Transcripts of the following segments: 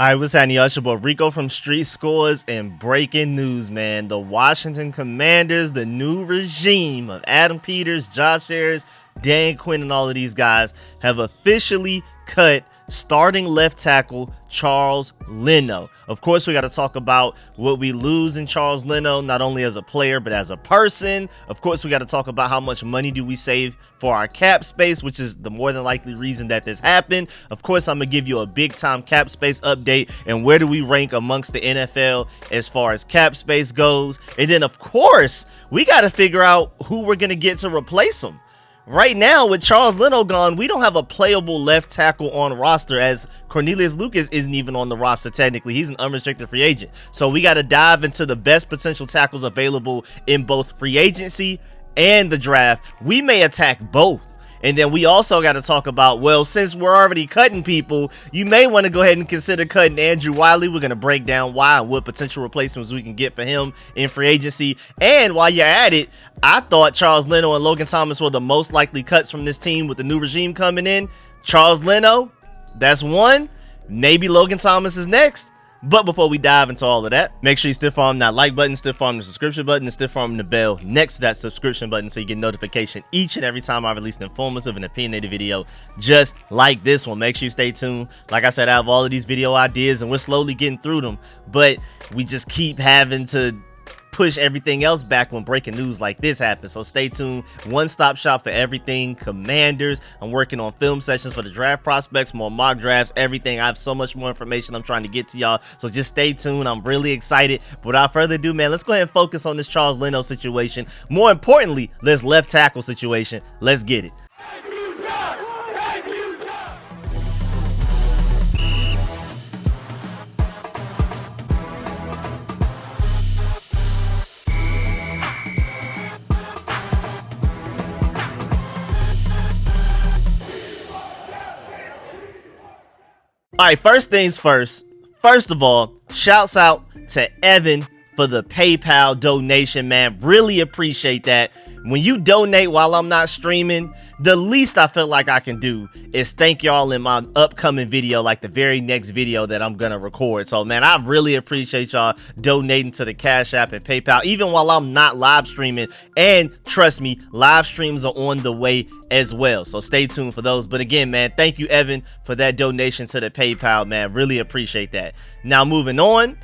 Hi, what's happening, y'all? It's your boy Rico from RicoScores, and breaking news, man. The Washington Commanders, the new regime of Adam Peters, Josh Ayers, Dan Quinn, and all of these guys have officially cut starting left tackle Charles Leno. Of course, we got to talk about what we lose in Charles Leno, not only as a player, but as a person. Of course, we got to talk about how much money do we save for our cap space, which is the more than likely reason that this happened. Of course, I'm going to give you a big time cap space update and where do we rank amongst the NFL as far as cap space goes. And then, of course, we got to figure out who we're going to get to replace him. Right now, with Charles Leno gone, we don't have a playable left tackle on roster, as Cornelius Lucas isn't even on the roster technically. He's an unrestricted free agent. So we got to dive into the best potential tackles available in both free agency and the draft. We may attack both. And then we also got to talk about, well, since we're already cutting people, you may want to go ahead and consider cutting Andrew Wiley. We're going to break down why and what potential replacements we can get for him in free agency. And while you're at it, I thought Charles Leno and Logan Thomas were the most likely cuts from this team with the new regime coming in. Charles Leno, that's one. Maybe Logan Thomas is next. But before we dive into all of that, make sure you stiff arm that like button, stiff arm the subscription button, and stiff arm the bell next to that subscription button so you get notification each and every time I release an informative and opinionated video just like this one. Make sure you stay tuned. Like I said, I have all of these video ideas and we're slowly getting through them, but we just keep having to push everything else back when breaking news like this happens. So stay tuned. One-stop shop for everything Commanders. I'm working on film sessions for the draft prospects, more mock drafts, everything. I have so much more information I'm trying to get to y'all, so just stay tuned. I'm really excited. But without further ado, man, let's go ahead and focus on this Charles Leno situation. More importantly, this left tackle situation. Let's get it. All right, first things first. First of all, shouts out to Evan for the PayPal donation, man. Really appreciate that. When you donate while I'm not streaming, the least I feel like I can do is thank y'all in my upcoming video, like the very next video that I'm gonna record. So, man, I really appreciate y'all donating to the Cash App and PayPal, even while I'm not live streaming. And trust me, live streams are on the way as well, so stay tuned for those. But again, man, thank you, Evan, for that donation to the PayPal, man. Really appreciate that. Now, moving on.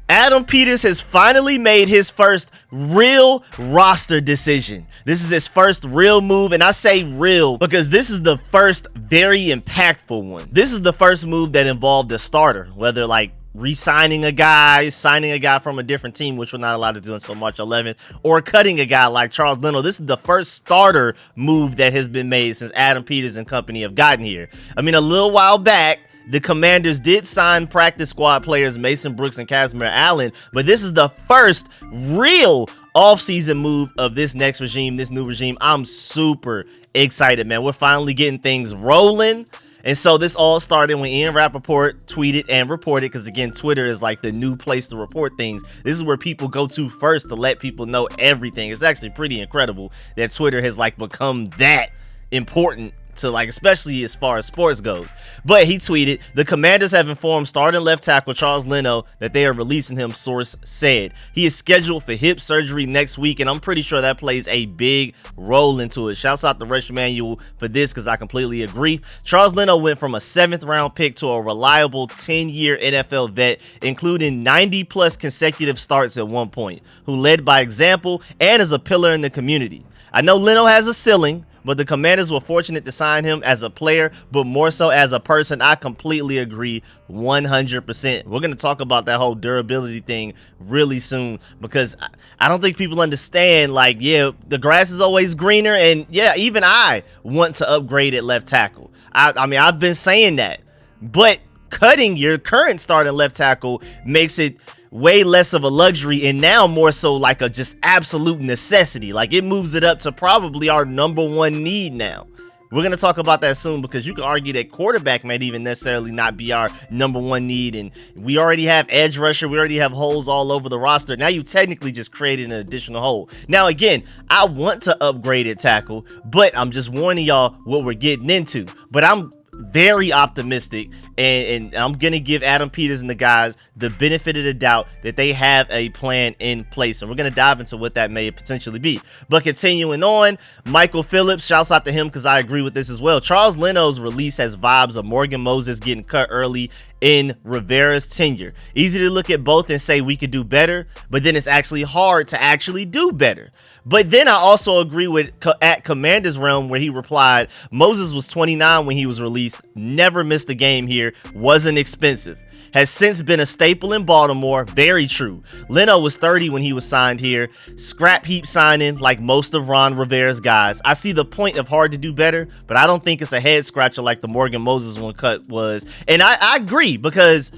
Adam Peters has finally made his first real roster decision. This is his first real move, and I say real because this is the first very impactful one. This is the first move that involved a starter, whether like re-signing a guy, signing a guy from a different team, which we're not allowed to do until March 11th, or cutting a guy like Charles Leno. This is the first starter move that has been made since Adam Peters and company have gotten here. I mean, a little while back, the Commanders did sign practice squad players Mason Brooks and Casimir Allen, but this is the first real offseason move of this next regime, this new regime. I'm super excited, man. We're finally getting things rolling. And so this all started when Ian Rappaport tweeted and reported, because again, Twitter is like the new place to report things. This is where people go to first to let people know everything. It's actually pretty incredible that Twitter has like become that important to, like, especially as far as sports goes. But he tweeted, the Commanders have informed starting left tackle Charles Leno that they are releasing him, source said. He is scheduled for hip surgery next week, and I'm pretty sure that plays a big role into it. Shouts out to Rush Manuel for this, because I completely agree. Charles Leno went from a 7th round pick to a reliable 10-year NFL vet, including 90+ consecutive starts at one point, who led by example and is a pillar in the community. I know Leno has a ceiling, but the Commanders were fortunate to sign him as a player, but more so as a person. I completely agree 100%. We're going to talk about that whole durability thing really soon, because I don't think people understand, like, yeah, the grass is always greener, and yeah, even I want to upgrade at left tackle. I mean, I've been saying that, but cutting your current starting left tackle makes it way less of a luxury, and now more so like a just absolute necessity. Like, it moves it up to probably our #1 need now. We're going to talk about that soon, because you can argue that quarterback might even necessarily not be our #1 need, and we already have edge rusher, we already have holes all over the roster. Now you technically just created an additional hole. Now again, I want to upgrade at tackle, but I'm just warning y'all what we're getting into. But I'm very optimistic And I'm going to give Adam Peters and the guys the benefit of the doubt that they have a plan in place. And we're going to dive into what that may potentially be. But continuing on, Michael Phillips, shouts out to him because I agree with this as well. Charles Leno's release has vibes of Morgan Moses getting cut early in Rivera's tenure. Easy to look at both and say we could do better, but then it's actually hard to actually do better. But then I also agree with at Commander's Realm where he replied, Moses was 29 when he was released, never missed a game here, wasn't expensive. Has since been a staple in Baltimore. Very true. Leno was 30 when he was signed here. Scrap heap signing like most of Ron Rivera's guys. I see the point of hard to do better, but I don't think it's a head scratcher like the Morgan Moses one cut was. And I agree because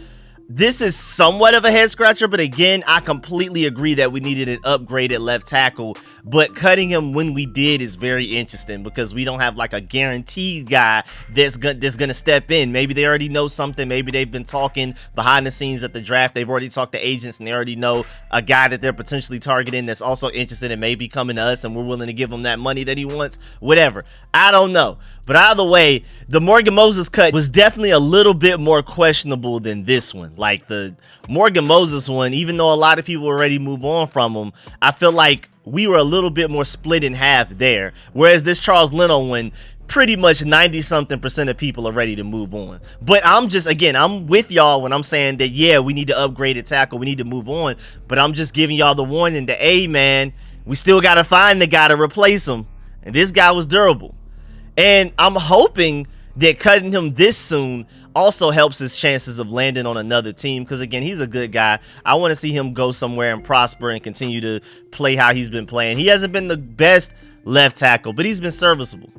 this is somewhat of a head scratcher, but again, I completely agree that we needed an upgrade at left tackle, but cutting him when we did is very interesting because we don't have like a guaranteed guy that's gonna step in. Maybe they already know something. Maybe they've been talking behind the scenes at the draft. They've already talked to agents and they already know a guy that they're potentially targeting that's also interested in maybe coming to us and we're willing to give him that money that he wants. Whatever. I don't know. But either way, the Morgan Moses cut was definitely a little bit more questionable than this one. Like the Morgan Moses one, even though a lot of people already move on from him, I feel like we were a little bit more split in half there. Whereas this Charles Leno one, pretty much 90-something% of people are ready to move on. But I'm with y'all when I'm saying that, yeah, we need to upgrade at tackle. We need to move on. But I'm just giving y'all the warning that, hey, man, we still got to find the guy to replace him. And this guy was durable. And I'm hoping that cutting him this soon also helps his chances of landing on another team because, again, he's a good guy. I want to see him go somewhere and prosper and continue to play how he's been playing. He hasn't been the best left tackle, but he's been serviceable.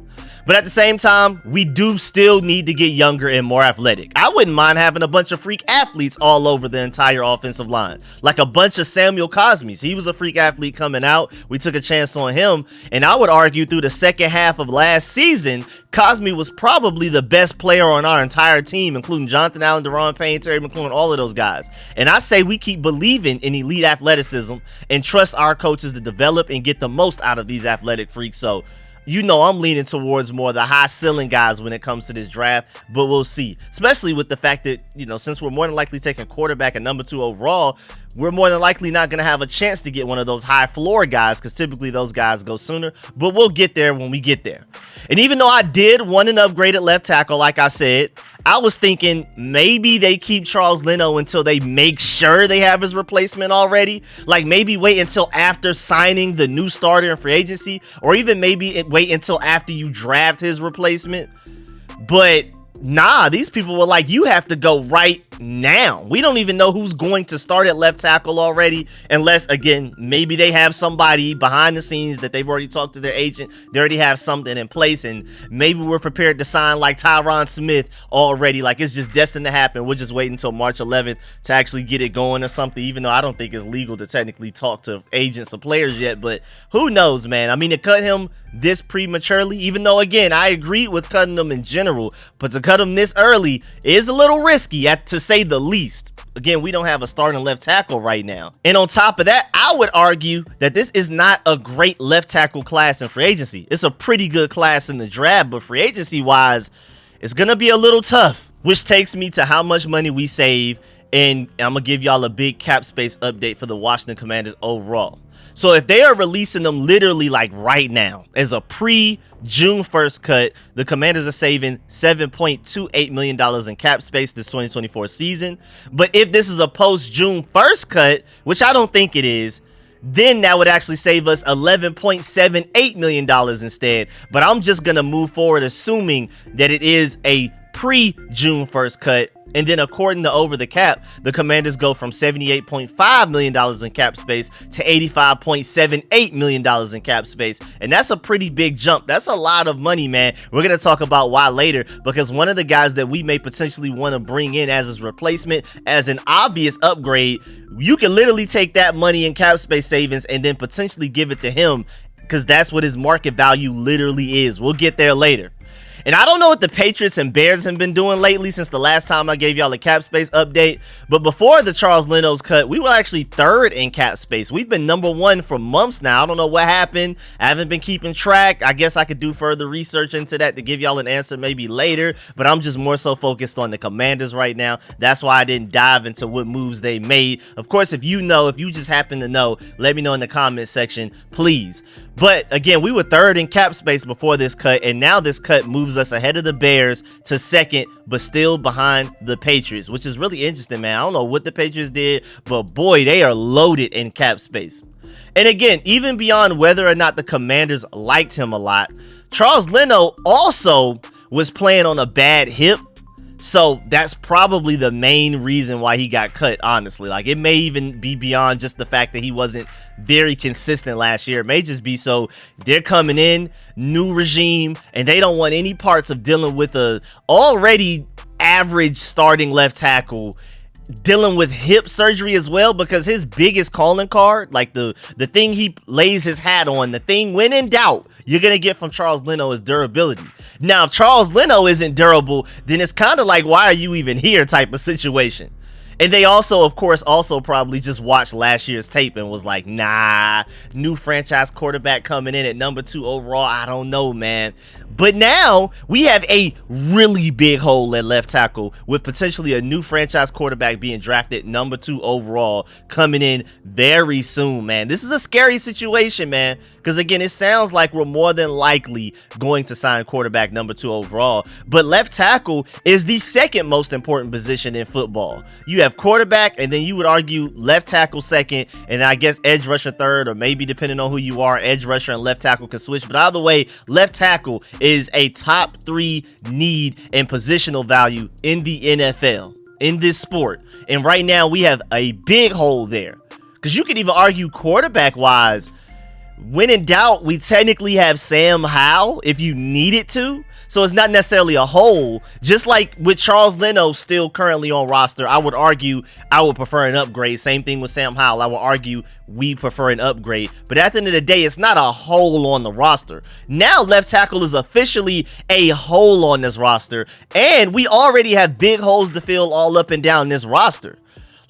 But at the same time, we do still need to get younger and more athletic. I wouldn't mind having a bunch of freak athletes all over the entire offensive line. Like a bunch of Samuel Cosmes. He was a freak athlete coming out. We took a chance on him. And I would argue through the second half of last season, Cosme was probably the best player on our entire team, including Jonathan Allen, Deron Payne, Terry McLaurin, all of those guys. And I say we keep believing in elite athleticism and trust our coaches to develop and get the most out of these athletic freaks. So, you know, I'm leaning towards more the high ceiling guys when it comes to this draft, but we'll see. Especially with the fact that, you know, since we're more than likely taking quarterback at number 2 overall, we're more than likely not going to have a chance to get one of those high floor guys because typically those guys go sooner, but we'll get there when we get there. And even though I did want an upgraded left tackle, like I said, I was thinking maybe they keep Charles Leno until they make sure they have his replacement already. Like maybe wait until after signing the new starter in free agency, or even maybe wait until after you draft his replacement. But nah, these people were like, you have to go right now. We don't even know who's going to start at left tackle already, unless, again, maybe they have somebody behind the scenes that they've already talked to their agent. They already have something in place, and maybe we're prepared to sign like Tyron Smith already. Like it's just destined to happen. We'll just wait until March 11th to actually get it going or something, even though I don't think it's legal to technically talk to agents or players yet. But who knows, man? I mean, to cut him this prematurely, even though, again, I agree with cutting them in general, but to cut him this early is a little risky, to say the least. Again, we don't have a starting left tackle right now. And on top of that, I would argue that this is not a great left tackle class in free agency. It's a pretty good class in the draft, but free agency wise, it's going to be a little tough, which takes me to how much money we save. And I'm going to give y'all a big cap space update for the Washington Commanders overall. So if they are releasing them literally like right now as a pre-June 1st cut, the Commanders are saving $7.28 million in cap space this 2024 season. But if this is a post-June 1st cut, which I don't think it is, then that would actually save us $11.78 million instead. But I'm just going to move forward assuming that it is a pre-June 1st cut. And then according to Over the Cap, the Commanders go from $78.5 million in cap space to $85.78 million in cap space. And that's a pretty big jump. That's a lot of money, man. We're going to talk about why later, because one of the guys that we may potentially want to bring in as his replacement, as an obvious upgrade, you can literally take that money in cap space savings and then potentially give it to him, because that's what his market value literally is. We'll get there later. And I don't know what the Patriots and Bears have been doing lately since the last time I gave y'all a cap space update. But before the Charles Leno's cut, we were actually 3rd in cap space. We've been number 1 for months now. I don't know what happened. I haven't been keeping track. I guess I could do further research into that to give y'all an answer maybe later. But I'm just more so focused on the Commanders right now. That's why I didn't dive into what moves they made. Of course, if you just happen to know, let me know in the comment section, please. But again, we were 3rd in cap space before this cut, and now this cut moves us ahead of the Bears to 2nd, but still behind the Patriots, which is really interesting, man. I don't know what the Patriots did, but boy, they are loaded in cap space. And again, even beyond whether or not the Commanders liked him a lot, Charles Leno also was playing on a bad hip. So that's probably the main reason why he got cut, honestly. Like, it may even be beyond just the fact that he wasn't very consistent last year. It may just be so they're coming in, new regime, and they don't want any parts of dealing with a already average starting left tackle dealing with hip surgery as well, because his biggest calling card, like the thing he lays his hat on, the thing when in doubt you're gonna get from Charles Leno is durability. Now, if Charles Leno isn't durable, then it's kind of like, why are you even here type of situation. And they also, of course, probably just watched last year's tape and was like, nah, new franchise quarterback coming in at number 2 overall. I don't know, man. But now we have a really big hole at left tackle with potentially a new franchise quarterback being drafted number 2 overall coming in very soon, man. This is a scary situation, man. Because again, it sounds like we're more than likely going to sign quarterback number 2 overall. But left tackle is the 2nd most important position in football. You have quarterback, and then you would argue left tackle 2nd, and I guess edge rusher 3rd, or maybe depending on who you are, edge rusher and left tackle can switch. But either way, left tackle is a top 3 need and positional value in the NFL, in this sport. And right now we have a big hole there. Because you could even argue quarterback wise, when in doubt, we technically have Sam Howell if you needed to. So it's not necessarily a hole. Just like with Charles Leno still currently on roster, I would argue I would prefer an upgrade. Same thing with Sam Howell. I would argue we prefer an upgrade. But at the end of the day, it's not a hole on the roster. Now left tackle is officially a hole on this roster. And we already have big holes to fill all up and down this roster.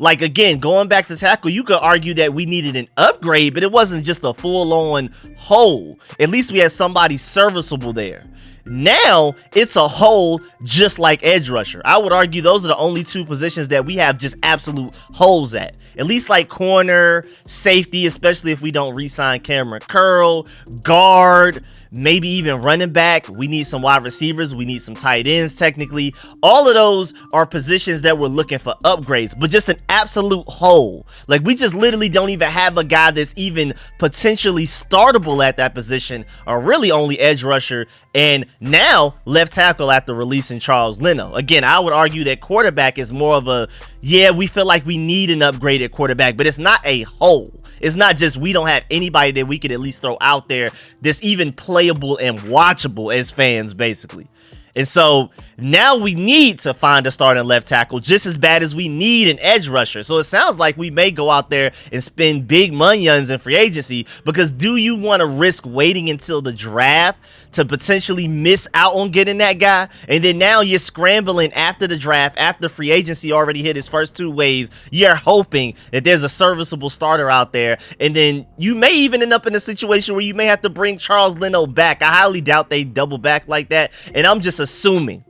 Like, again, going back to tackle, you could argue that we needed an upgrade, but it wasn't just a full-on hole. At least we had somebody serviceable there. Now, it's a hole just like edge rusher. I would argue those are the only 2 positions that we have just absolute holes at. At least like corner, safety, especially if we don't re-sign Cameron Curl, guard, maybe even running back. We need some wide receivers. We need some tight ends, technically. All of those are positions that we're looking for upgrades, but just an absolute hole. Like, we just literally don't even have a guy that's even potentially startable at that position, or really only edge rusher, and now left tackle after releasing Charles Leno. Again, I would argue that quarterback is more of a, yeah, we feel like we need an upgraded quarterback, but it's not a hole. It's not just we don't have anybody that we could at least throw out there that's even playable and watchable as fans, basically. And so now we need to find a starting left tackle just as bad as we need an edge rusher. So it sounds like we may go out there and spend big monions in free agency, because do you want to risk waiting until the draft to potentially miss out on getting that guy? And then now you're scrambling after the draft, after free agency already hit its first 2 waves. You're hoping that there's a serviceable starter out there. And then you may even end up in a situation where you may have to bring Charles Leno back. I highly doubt they double back like that. And I'm just assuming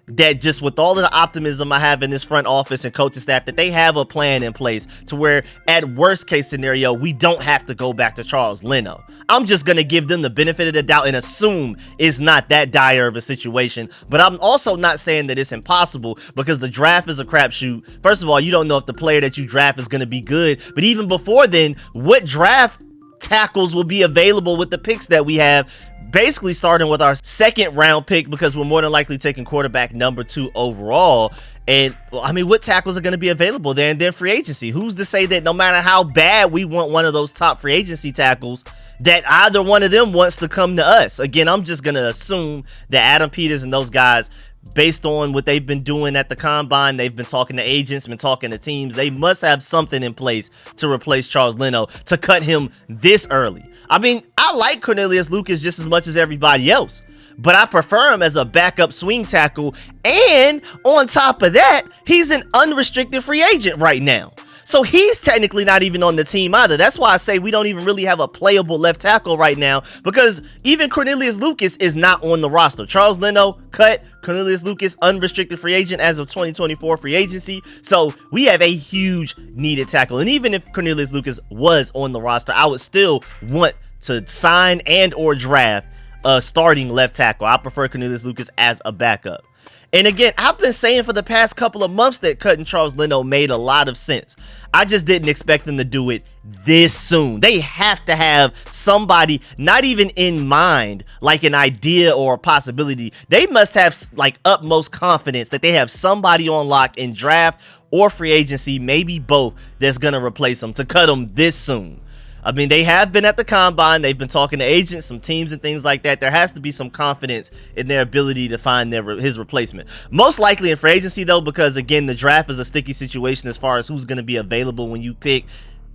that just with all of the optimism I have in this front office and coaching staff, that they have a plan in place to where at worst case scenario, we don't have to go back to Charles Leno. I'm just going to give them the benefit of the doubt and assume it's not that dire of a situation. But I'm also not saying that it's impossible, because the draft is a crapshoot. First of all, you don't know if the player that you draft is going to be good. But even before then, what draft tackles will be available with the picks that we have? Basically starting with our 2nd round pick, because we're more than likely taking quarterback number 2 overall. And well, I mean, what tackles are going to be available there? And then free agency. Who's to say that no matter how bad we want one of those top free agency tackles, that either one of them wants to come to us? Again, I'm just going to assume that Adam Peters and those guys, based on what they've been doing at the combine, they've been talking to agents, been talking to teams, they must have something in place to replace Charles Leno, to cut him this early. I mean, I like Cornelius Lucas just as much as everybody else, but I prefer him as a backup swing tackle. And on top of that, he's an unrestricted free agent right now. So he's technically not even on the team either. That's why I say we don't even really have a playable left tackle right now, because even Cornelius Lucas is not on the roster. Charles Leno cut, Cornelius Lucas unrestricted free agent as of 2024 free agency. So we have a huge needed tackle. And even if Cornelius Lucas was on the roster, I would still want to sign and or draft a starting left tackle. I prefer Cornelius Lucas as a backup. And again, I've been saying for the past couple of months that cutting Charles Leno made a lot of sense. I just didn't expect them to do it this soon. They have to have somebody, not even in mind, like an idea or a possibility. They must have like utmost confidence that they have somebody on lock in draft or free agency, maybe both, that's going to replace them, to cut them this soon. I mean, they have been at the combine. They've been talking to agents, some teams and things like that. There has to be some confidence in their ability to find his replacement. Most likely in free agency, though, because, again, the draft is a sticky situation as far as who's going to be available when you pick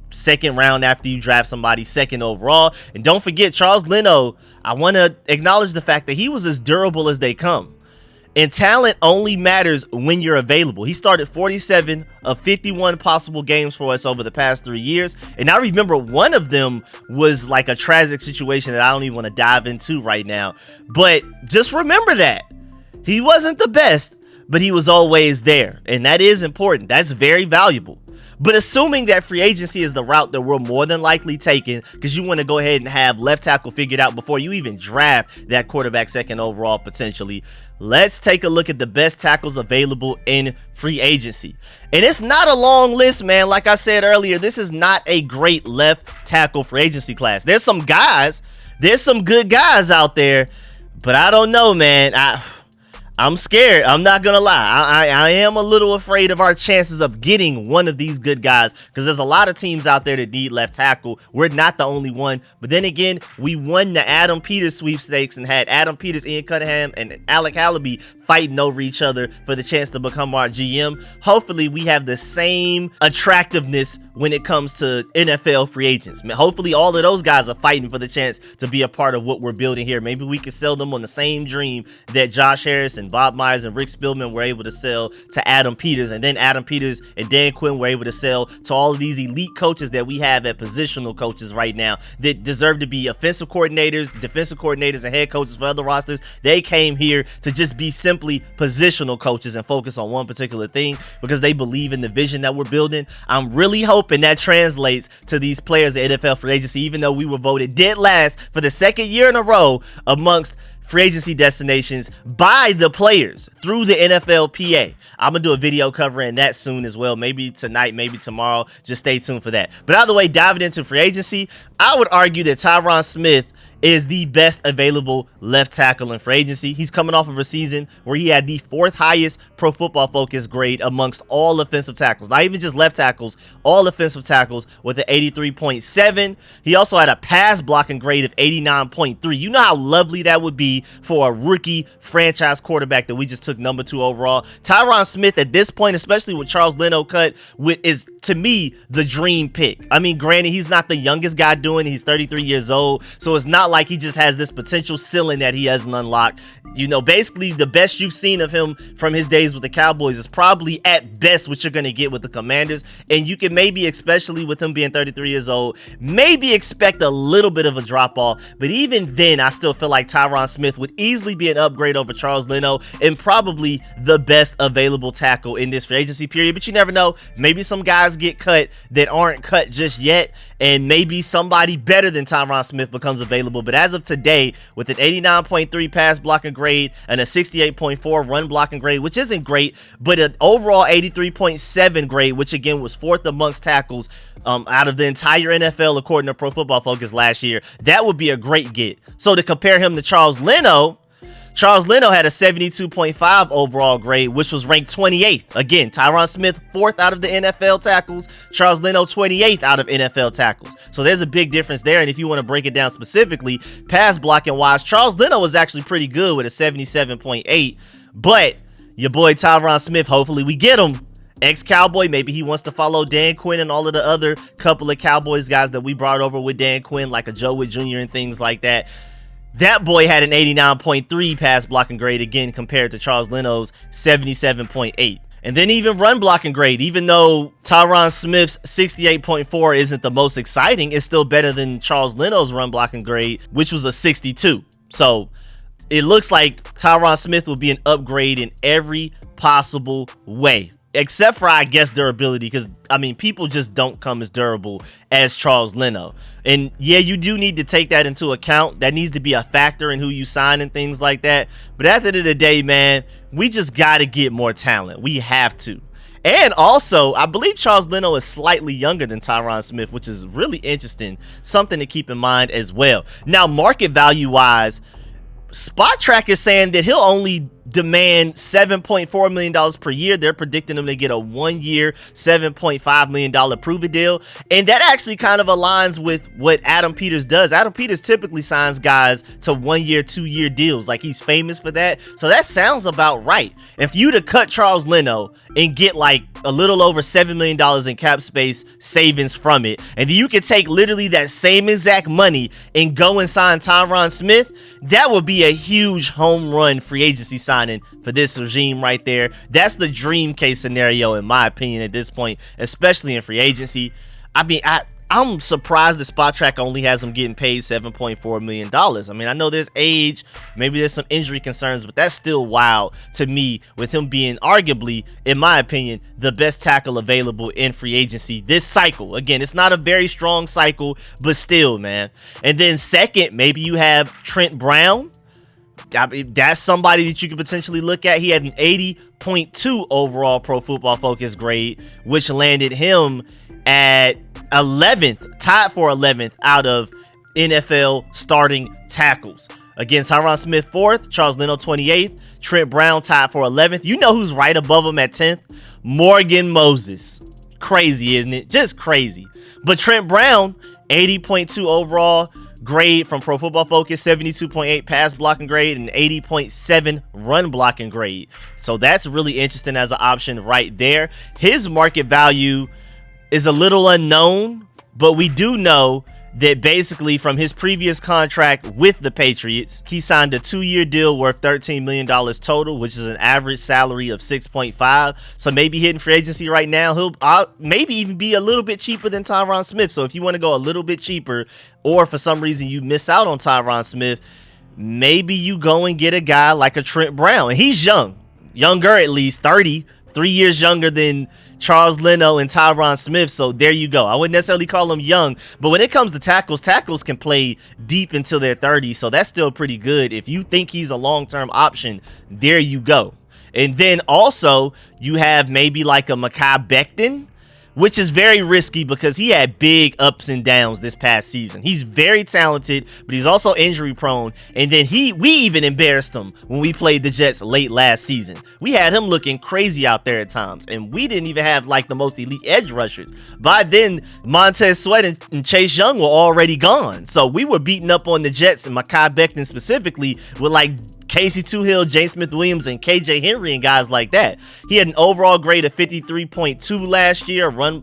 second round after you draft somebody second overall. And don't forget, Charles Leno, I want to acknowledge the fact that he was as durable as they come. And talent only matters when you're available. He started 47 of 51 possible games for us over the past 3 years. And I remember one of them was like a tragic situation that I don't even want to dive into right now. But just remember that. He wasn't the best, but he was always there. And that is important. That's very valuable. But assuming that free agency is the route that we're more than likely taking, because you want to go ahead and have left tackle figured out before you even draft that quarterback second overall potentially, let's take a look at the best tackles available in free agency. And it's not a long list, man. Like I said earlier, this is not a great left tackle free agency class. There's some good guys out there, but I don't know, man. I'm scared. I'm not going to lie. I am a little afraid of our chances of getting one of these good guys, because there's a lot of teams out there that need left tackle. We're not the only one. But then again, we won the Adam Peters sweepstakes and had Adam Peters, Ian Cunningham, and Alec Hallaby fighting over each other for the chance to become our GM. Hopefully, we have the same attractiveness when it comes to NFL free agents. Hopefully, all of those guys are fighting for the chance to be a part of what we're building here. Maybe we can sell them on the same dream that Josh Harris and Bob Myers and Rick Spielman were able to sell to Adam Peters, and then Adam Peters and Dan Quinn were able to sell to all of these elite coaches that we have at positional coaches right now that deserve to be offensive coordinators, defensive coordinators, and head coaches for other rosters. They came here to just be simply positional coaches and focus on one particular thing because they believe in the vision that we're building. I'm really hoping that translates to these players at NFL free agency, even though we were voted dead last for the second year in a row amongst free agency destinations by the players through the NFLPA. I'm going to do a video covering that soon as well. Maybe tonight, maybe tomorrow. Just stay tuned for that. But either way, diving into free agency, I would argue that Tyron Smith is the best available left tackle in free agency. He's coming off of a season where he had the 4th highest Pro Football Focus grade amongst all offensive tackles. Not even just left tackles, all offensive tackles with an 83.7. He also had a pass blocking grade of 89.3. You know how lovely that would be for a rookie franchise quarterback that we just took number 2 overall. Tyron Smith at this point, especially with Charles Leno cut, is to me the dream pick. I mean, granted, he's not the youngest guy doing it. He's 33 years old, so it's not like he just has this potential ceiling that he hasn't unlocked. You know, basically the best you've seen of him from his days with the Cowboys is probably at best what you're going to get with the Commanders. And you can maybe, especially with him being 33 years old, maybe expect a little bit of a drop off. But even then, I still feel like Tyron Smith would easily be an upgrade over Charles Leno and probably the best available tackle in this free agency period. But you never know. Maybe some guys get cut that aren't cut just yet, and maybe somebody better than Tyron Smith becomes available. But as of today, with an 89.3 pass blocking grade and a 68.4 run blocking grade, which isn't great, but an overall 83.7 grade, which again was 4th amongst tackles out of the entire NFL according to Pro Football Focus last year, that would be a great get. So to compare him to Charles Leno had a 72.5 overall grade, which was ranked 28th. Again, Tyron Smith 4th out of the NFL tackles, Charles Leno 28th out of NFL tackles. So there's a big difference there. And if you want to break it down specifically, pass blocking wise, Charles Leno was actually pretty good with a 77.8. But your boy Tyron Smith, hopefully we get him. Ex-Cowboy, maybe he wants to follow Dan Quinn and all of the other couple of Cowboys guys that we brought over with Dan Quinn, like a Joe Witt Jr. and things like that. That boy had an 89.3 pass blocking grade, again, compared to Charles Leno's 77.8. And then even run blocking grade, even though Tyron Smith's 68.4 isn't the most exciting, it's still better than Charles Leno's run blocking grade, which was a 62. So it looks like Tyron Smith will be an upgrade in every possible way, except for, I guess, durability, because, I mean, people just don't come as durable as Charles Leno. And yeah, you do need to take that into account. That needs to be a factor in who you sign and things like that. But at the end of the day, man, we just got to get more talent. We have to. And also, I believe Charles Leno is slightly younger than Tyron Smith, which is really interesting. Something to keep in mind as well. Now, market value-wise, Spot Track is saying that he'll only demand $7.4 million per year. They're predicting him to get a 1-year, $7.5 million prove-it deal. And that actually kind of aligns with what Adam Peters does. Adam Peters typically signs guys to 1-year, 2-year deals. Like, he's famous for that. So that sounds about right. If you to cut Charles Leno and get like a little over $7 million in cap space savings from it, and then you can take literally that same exact money and go and sign Tyron Smith, that would be a huge home run free agency signing for this regime right there. That's the dream case scenario, in my opinion, at this point, especially in free agency. I mean, I'm surprised that Spot Track only has him getting paid $7.4 million. I mean, I know there's age, maybe there's some injury concerns, but that's still wild to me, with him being arguably, in my opinion, the best tackle available in free agency this cycle. Again, it's not a very strong cycle, but still, man. And then second, maybe you have Trent Brown. I mean, that's somebody that you could potentially look at. He had an 80.2 overall Pro Football Focus grade, which landed him at 11th, tied for 11th out of NFL starting tackles. Again, Tyron Smith 4th, Charles Leno 28th, Trent Brown tied for 11th. You know who's right above him at 10th? Morgan Moses. Crazy, isn't it? Just crazy. But Trent Brown, 80.2 overall grade from Pro Football Focus, 72.8 pass blocking grade, and 80.7 run blocking grade. So that's really interesting as an option right there. His market value is a little unknown, but we do know that basically from his previous contract with the Patriots, he signed a 2-year deal worth $13 million total, which is an average salary of 6.5. So maybe hitting free agency right now, he'll maybe even be a little bit cheaper than Tyron Smith. So if you want to go a little bit cheaper, or for some reason you miss out on Tyron Smith, maybe you go and get a guy like a Trent Brown. And he's younger at least, 3 years younger than Charles Leno and Tyron Smith. So there you go. I wouldn't necessarily call him young, but when it comes to tackles can play deep into their 30s. So that's still pretty good. If you think he's a long-term option, there you go. And then also you have maybe like a Mekhi Becton, which is very risky because he had big ups and downs this past season. He's very talented, but he's also injury prone. And then we even embarrassed him when we played the Jets late last season. We had him looking crazy out there at times, and we didn't even have like the most elite edge rushers. By then, Montez Sweat and Chase Young were already gone. So we were beating up on the Jets, and Mekhi Becton specifically, with like Casey Toohill, James Smith-Williams, and KJ Henry and guys like that. He had an overall grade of 53.2 last year, run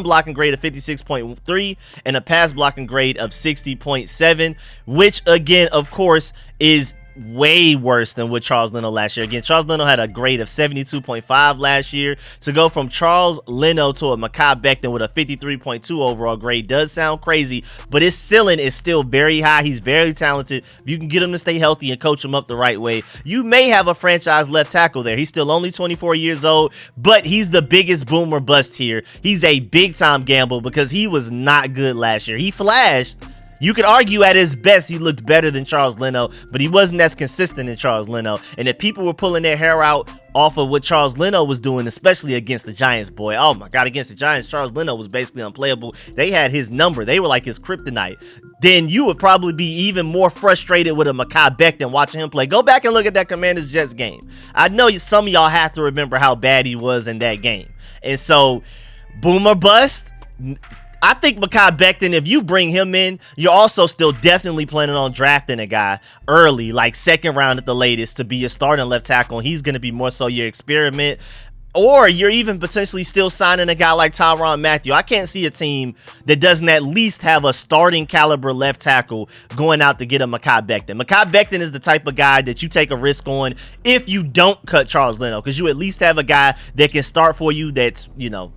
blocking grade of 56.3, and a pass blocking grade of 60.7, which again, of course, is way worse than what Charles Leno last year. Again, Charles Leno had a grade of 72.5 last year. To go from Charles Leno to a Mekhi Becton with a 53.2 overall grade does sound crazy, but his ceiling is still very high. He's very talented. If you can get him to stay healthy and coach him up the right way, you may have a franchise left tackle there. He's still only 24 years old, but he's the biggest boom or bust here. He's a big time gamble because he was not good last year. He flashed. You could argue at his best he looked better than Charles Leno, but he wasn't as consistent as Charles Leno. And if people were pulling their hair out off of what Charles Leno was doing, especially against the Giants, boy, oh my God, against the Giants, Charles Leno was basically unplayable. They had his number. They were like his kryptonite. Then you would probably be even more frustrated with a Mekhi Becton watching him play. Go back and look at that Commanders-Jets game. I know some of y'all have to remember how bad he was in that game. And so, boom or bust, I think Mekhi Becton, if you bring him in, you're also still definitely planning on drafting a guy early, like second round at the latest, to be your starting left tackle. And he's going to be more so your experiment. Or you're even potentially still signing a guy like Tyrann Mathieu. I can't see a team that doesn't at least have a starting caliber left tackle going out to get a Mekhi Becton. Mekhi Becton is the type of guy that you take a risk on if you don't cut Charles Leno, because you at least have a guy that can start for you that's, you know,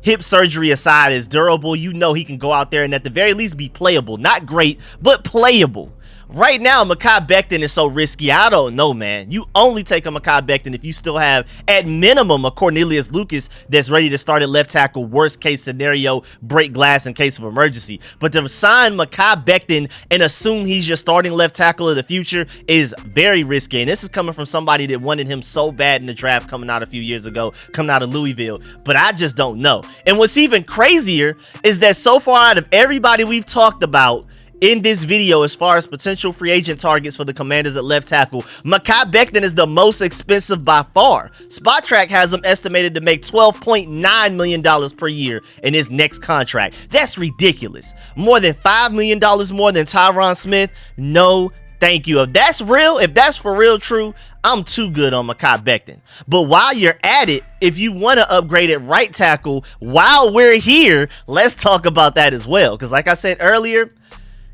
hip surgery aside, is durable. You know he can go out there and at the very least be playable. Not great, but playable. Right now, Mekhi Becton is so risky. I don't know, man. You only take a Mekhi Becton if you still have, at minimum, a Cornelius Lucas that's ready to start at left tackle, worst case scenario, break glass in case of emergency. But to sign Mekhi Becton and assume he's your starting left tackle of the future is very risky. And this is coming from somebody that wanted him so bad in the draft coming out a few years ago, coming out of Louisville. But I just don't know. And what's even crazier is that so far out of everybody we've talked about in this video as far as potential free agent targets for the Commanders at left tackle, Mekhi Becton is the most expensive by far. Spotrac has him estimated to make $12.9 million per year in his next contract. That's ridiculous. More than $5 million more than Tyron Smith? No, thank you. If that's real, if that's for real true, I'm too good on Mekhi Becton. But while you're at it, if you want to upgrade at right tackle while we're here, let's talk about that as well. Because like I said earlier,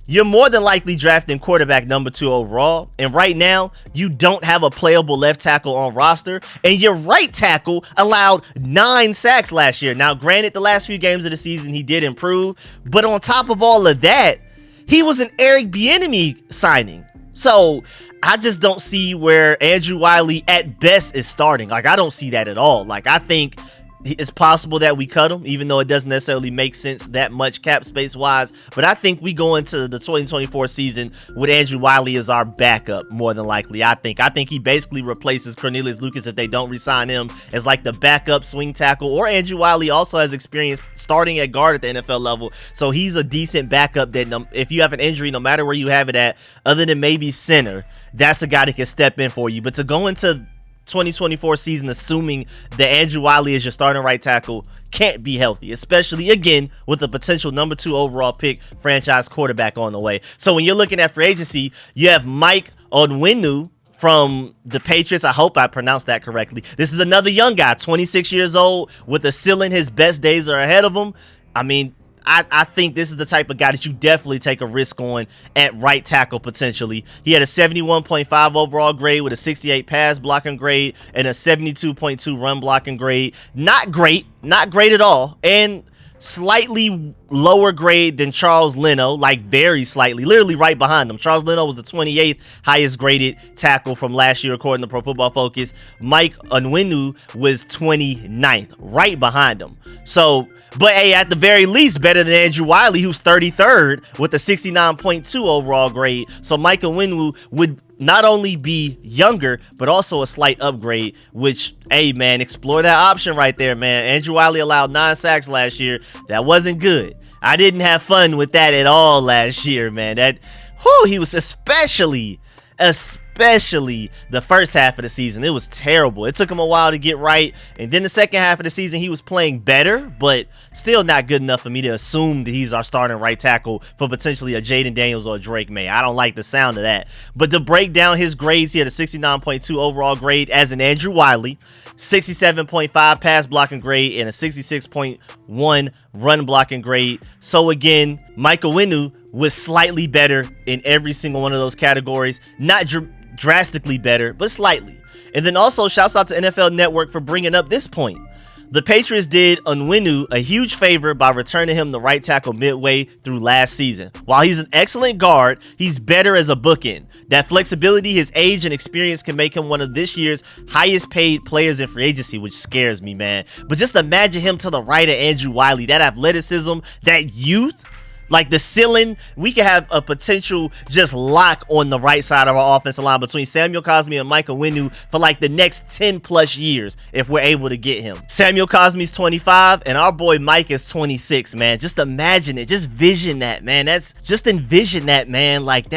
you're more than likely drafting quarterback number 2 overall, and right now you don't have a playable left tackle on roster, and your right tackle allowed 9 sacks last year. Now granted, the last few games of the season he did improve, but on top of all of that, he was an Eric Bieniemy signing. So I just don't see where Andrew Wiley at best is starting. Like, I don't see that at all. Like, I think it's possible that we cut him, even though it doesn't necessarily make sense that much cap space wise. But I think we go into the 2024 season with Andrew Wiley as our backup, more than likely. I think he basically replaces Cornelius Lucas if they don't re-sign him as like the backup swing tackle. Or Andrew Wiley also has experience starting at guard at the NFL level, so he's a decent backup that if you have an injury, no matter where you have it at, other than maybe center, that's a guy that can step in for you. But to go into 2024 season assuming that Andrew Wiley is your starting right tackle can't be healthy, especially again with the potential number 2 overall pick franchise quarterback on the way. So when you're looking at free agency, you have Mike Onwenu from the Patriots. I hope I pronounced that correctly. This is another young guy, 26 years old, with a ceiling. His best days are ahead of him. I mean, I think this is the type of guy that you definitely take a risk on at right tackle potentially. He had a 71.5 overall grade with a 68 pass blocking grade and a 72.2 run blocking grade. Not great at all. And slightly lower grade than Charles Leno, like very slightly, literally right behind him. Charles Leno was the 28th highest graded tackle from last year according to Pro Football Focus. Mike Onwenu was 29th, right behind him. So, but hey, at the very least, better than Andrew Wiley, who's 33rd with a 69.2 overall grade. So Mike Onwenu would not only be younger, but also a slight upgrade, which, hey, man, explore that option right there, man. Andrew Wiley allowed 9 sacks last year. That wasn't good. I didn't have fun with that at all last year, man. He was especially the first half of the season. It was terrible. It took him a while to get right, and then the second half of the season he was playing better, but still not good enough for me to assume that he's our starting right tackle for potentially a Jayden Daniels or a Drake May. I don't like the sound of that. But to break down his grades, he had a 69.2 overall grade as an Andrew Wiley, 67.5 pass blocking grade, and a 66.1 run blocking grade. So again, Mike Onwenu was slightly better in every single one of those categories. Not drastically better, but slightly. And then also shouts out to NFL Network for bringing up this point. The Patriots did Onwenu a huge favor by returning him the right tackle midway through last season. While he's an excellent guard, he's better as a bookend. That flexibility, his age, and experience can make him one of this year's highest paid players in free agency, which scares me, man. But just imagine him to the right of Andrew Wiley. That athleticism, that youth, like the ceiling, we could have a potential just lock on the right side of our offensive line between Samuel Cosmi and Mike Onwenu for like the next 10 plus years if we're able to get him. Samuel Cosmi's 25 and our boy Mike is 26, man. Just imagine it. Just vision that, man. Just envision that, man. Like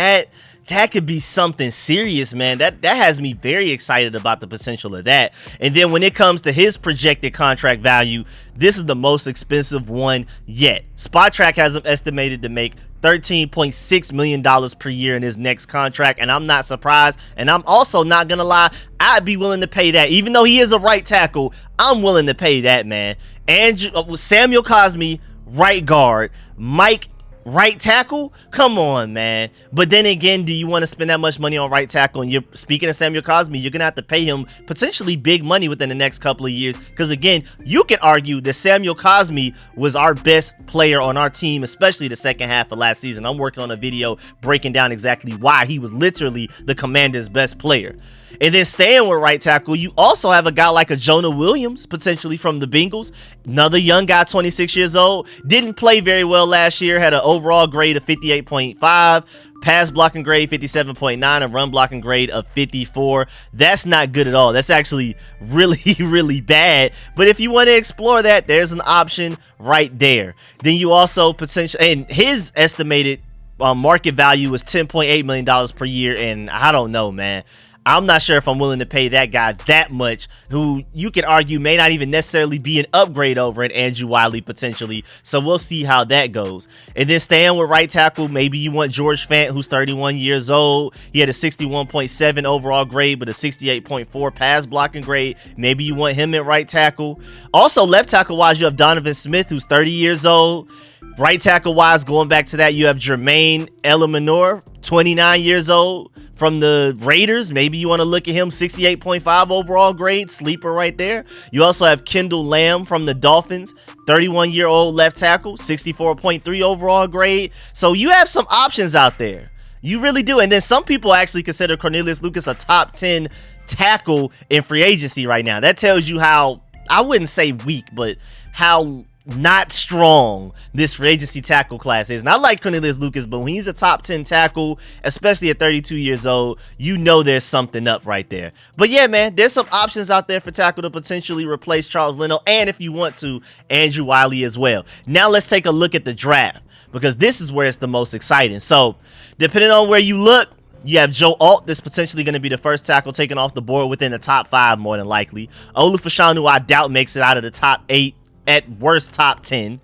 That could be something serious, man. That has me very excited about the potential of that. And then when it comes to his projected contract value, this is the most expensive one yet. Spotrac has him estimated to make $13.6 million per year in his next contract, and I'm not surprised. And I'm also not gonna lie, I'd be willing to pay that. Even though he is a right tackle, I'm willing to pay that, man. And Samuel Cosmi, right guard. Mike, right tackle? Come on, man. But then again, do you want to spend that much money on right tackle? And you're speaking of Samuel Cosmi, you're gonna have to pay him potentially big money within the next couple of years, because again, you can argue that Samuel Cosmi was our best player on our team, especially the second half of last season. I'm working on a video breaking down exactly why he was literally the Commanders' best player. And then staying with right tackle, you also have a guy like a Jonah Williams, potentially from the Bengals. Another young guy, 26 years old. Didn't play very well last year. Had an overall grade of 58.5. Pass blocking grade 57.9. And run blocking grade of 54. That's not good at all. That's actually really, really bad. But if you want to explore that, there's an option right there. Then you also potentially, and his estimated market value is $10.8 million per year. And I don't know, man. I'm not sure if I'm willing to pay that guy that much, who you could argue may not even necessarily be an upgrade over at Andrew Wiley potentially. So we'll see how that goes. And then staying with right tackle, maybe you want George Fant, who's 31 years old. He had a 61.7 overall grade, but a 68.4 pass blocking grade. Maybe you want him at right tackle. Also, left tackle wise, you have Donovan Smith, who's 30 years old. Right tackle wise, going back to that, you have Jermaine Elaminor, 29 years old. From the Raiders, maybe you want to look at him, 68.5 overall grade, sleeper right there. You also have Kendall Lamb from the Dolphins, 31-year-old left tackle, 64.3 overall grade. So you have some options out there. You really do. And then some people actually consider Cornelius Lucas a top 10 tackle in free agency right now. That tells you how, I wouldn't say weak, but how not strong this free agency tackle class is. And I like Cornelius Lucas, but when he's a top 10 tackle, especially at 32 years old, you know there's something up right there. But yeah, man, there's some options out there for tackle to potentially replace Charles Leno, and if you want to, Andrew Wiley as well. Now let's take a look at the draft, because this is where it's the most exciting. So depending on where you look, you have Joe Alt, that's potentially going to be the first tackle taken off the board within the top 5 more than likely. Olu-Fashanu, I doubt makes it out of the top 8. At worst, top 10.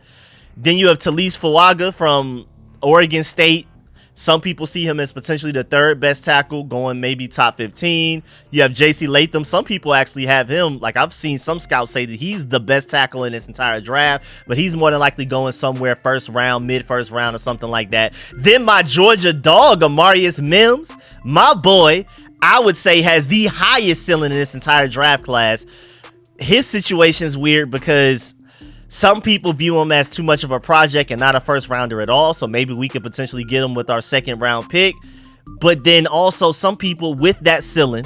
Then you have Talise Fuaga from Oregon State. Some people see him as potentially the third best tackle, going maybe top 15. You have JC Latham. Some people actually have him, like I've seen some scouts say that he's the best tackle in this entire draft, but he's more than likely going somewhere first round, mid-first round, or something like that. Then my Georgia dog, Amarius Mims, my boy, I would say has the highest ceiling in this entire draft class. His situation is weird because some people view him as too much of a project and not a first rounder at all. So maybe we could potentially get him with our second round pick. But then also some people with that ceiling,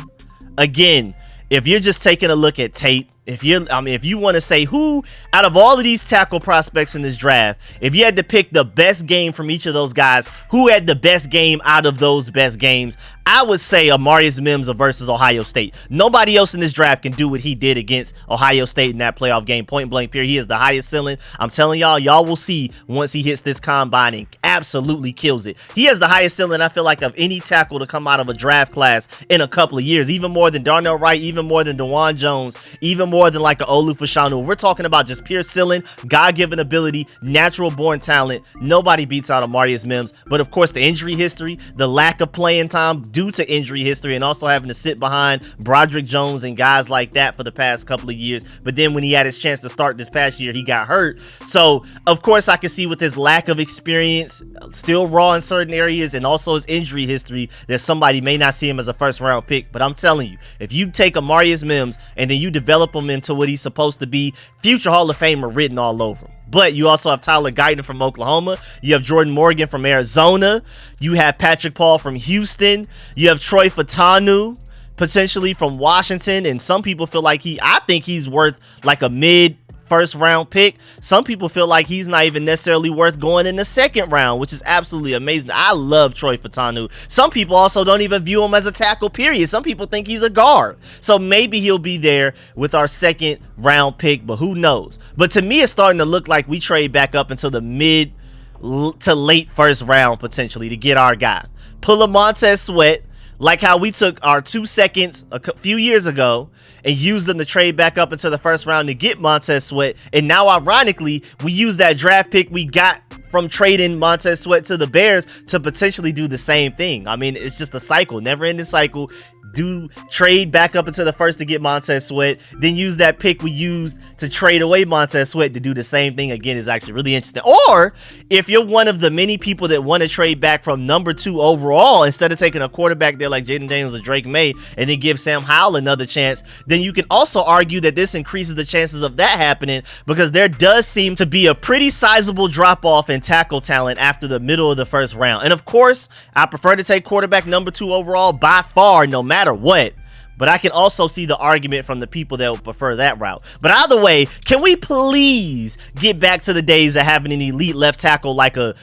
again, if you're just taking a look at tape, if you want to say who out of all of these tackle prospects in this draft, if you had to pick the best game from each of those guys, who had the best game out of those best games, I would say Amarius Mims versus Ohio State. Nobody else in this draft can do what he did against Ohio State in that playoff game, point blank period. He is the highest ceiling. I'm telling y'all will see once he hits this combine and absolutely kills it. He has the highest ceiling, I feel like, of any tackle to come out of a draft class in a couple of years, even more than Darnell Wright, even more than DeJuan Jones, even more than like an Olu-Fashanu. We're talking about just pure ceiling, God-given ability, natural born talent. Nobody beats out Amarius Mims. But of course, the injury history, the lack of playing time due to injury history, and also having to sit behind Broderick Jones and guys like that for the past couple of years. But then when he had his chance to start this past year, he got hurt. So of course I can see with his lack of experience, still raw in certain areas, and also his injury history, that somebody may not see him as a first round pick. But I'm telling you, if you take Amarius Mims and then you develop him into what he's supposed to be, future Hall of Famer written all over him. But you also have Tyler Guyton from Oklahoma. You have Jordan Morgan from Arizona. You have Patrick Paul from Houston. You have Troy Fatanu potentially from Washington. And some people feel like I think he's worth like a mid first round pick. Some people feel like he's not even necessarily worth going in the second round, which is absolutely amazing. I love Troy Fatanu. Some people also don't even view him as a tackle, period. Some people think he's a guard. So maybe he'll be there with our second round pick, but who knows? But to me, it's starting to look like we trade back up into the mid to late first round potentially to get our guy. pull a Montez Sweat, like how we took our 2 seconds a few years ago and used them to trade back up into the first round to get Montez Sweat. And now, ironically, we use that draft pick we got from trading Montez Sweat to the Bears to potentially do the same thing. I mean, it's just a cycle, never-ending cycle. Do trade back up into the first to get Montez Sweat, then use that pick we used to trade away Montez Sweat to do the same thing again. Is actually really interesting. Or if you're one of the many people that want to trade back from number 2 overall, instead of taking a quarterback there like Jayden Daniels or Drake May and then give Sam Howell another chance, then you can also argue that this increases the chances of that happening, because there does seem to be a pretty sizable drop off in tackle talent after the middle of the first round. And of course, I prefer to take quarterback number 2 overall by far, no matter what, but I can also see the argument from the people that would prefer that route. But either way, can we please get back to the days of having an elite left tackle like a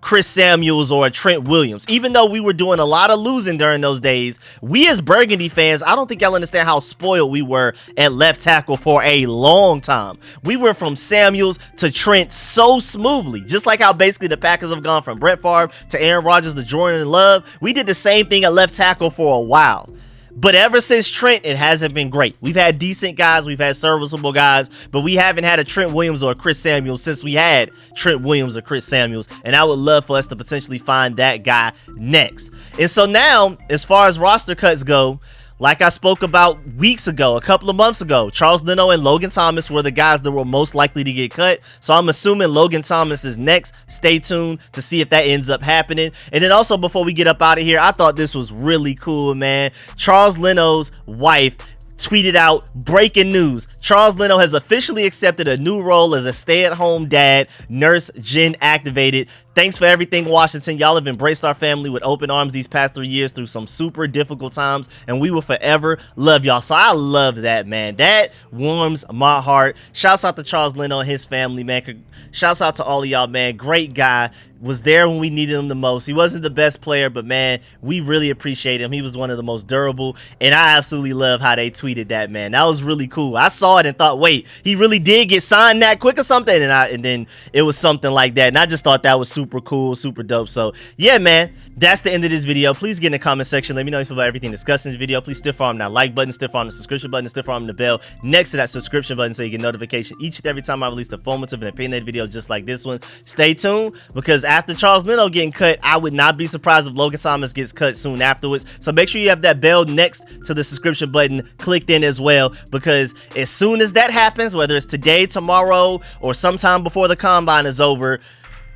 Chris Samuels or a Trent Williams? Even though we were doing a lot of losing during those days, we as Burgundy fans, I don't think y'all understand how spoiled we were at left tackle for a long time. We went from Samuels to Trent so smoothly, just like how basically the Packers have gone from Brett Favre to Aaron Rodgers to Jordan Love. We did the same thing at left tackle for a while. But ever since Trent, it hasn't been great. We've had decent guys, we've had serviceable guys, but we haven't had a Trent Williams or a Chris Samuels since we had Trent Williams or Chris Samuels, and I would love for us to potentially find that guy next. And so now, as far as roster cuts go, like I spoke about weeks ago, a couple of months ago, Charles Leno and Logan Thomas were the guys that were most likely to get cut. So I'm assuming Logan Thomas is next. Stay tuned to see if that ends up happening. And then also, before we get up out of here, I thought this was really cool, man. Charles Leno's wife tweeted out breaking news. Charles Leno has officially accepted a new role as a stay-at-home dad, nurse gen activated. Thanks for everything, Washington. Y'all have embraced our family with open arms these past 3 years through some super difficult times, and we will forever love y'all. So I love that, man. That warms my heart. Shouts out to Charles Leno and his family, man. Shouts out to all of y'all, man. Great guy. Was there when we needed him the most. He wasn't the best player, but man, we really appreciate him. He was one of the most durable, and I absolutely love how they tweeted that, man. That was really cool. I saw it and thought, wait, he really did get signed that quick or something? And then it was something like that, and I just thought that was super cool, super dope. So yeah, man, that's the end of this video. Please get in the comment section. Let me know how you feel about everything discussed in this video. Please stiff arm that like button, stiff arm the subscription button, stiff arm the bell next to that subscription button so you get notification each and every time I release a informative and opinionated video just like this one. Stay tuned, because after Charles Leno getting cut, I would not be surprised if Logan Thomas gets cut soon afterwards. So make sure you have that bell next to the subscription button clicked in as well, because as soon as that happens, whether it's today, tomorrow, or sometime before the combine is over,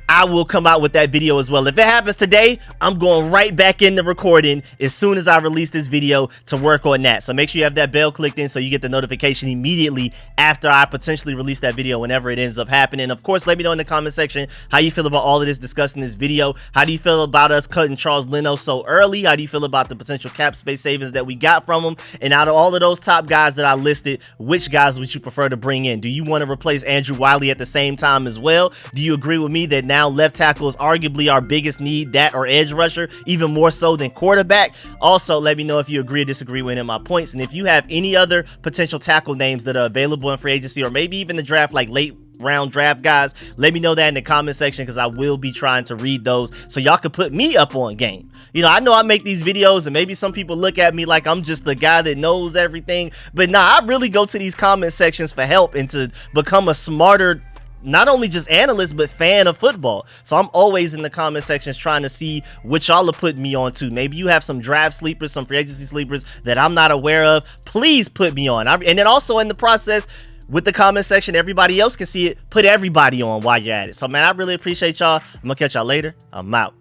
I will come out with that video as well. If it happens today, I'm going right back into recording as soon as I release this video to work on that. So make sure you have that bell clicked in so you get the notification immediately after I potentially release that video, whenever it ends up happening. Of course, let me know in the comment section how you feel about all of this discussed in this video. How do you feel about us cutting Charles Leno so early? How do you feel about the potential cap space savings that we got from him? And out of all of those top guys that I listed, which guys would you prefer to bring in? Do you want to replace Andrew Wiley at the same time as well? Do you agree with me that now left tackle is arguably our biggest need, that or edge rusher, even more so than quarterback? Also, let me know if you agree or disagree with any of my points, and if you have any other potential tackle names that are available in free agency, or maybe even the draft, like late round draft guys, let me know that in the comment section, because I will be trying to read those so y'all can put me up on game. You know, I know I make these videos and maybe some people look at me like I'm just the guy that knows everything, but nah, I really go to these comment sections for help and to become a smarter, not only just analyst, but fan of football. So I'm always in the comment sections trying to see what y'all are putting me on to. Maybe you have some draft sleepers, some free agency sleepers that I'm not aware of. Please put me on. And then also in the process, with the comment section, everybody else can see it. Put everybody on while you're at it. So man, I really appreciate y'all. I'm gonna catch y'all later. I'm out.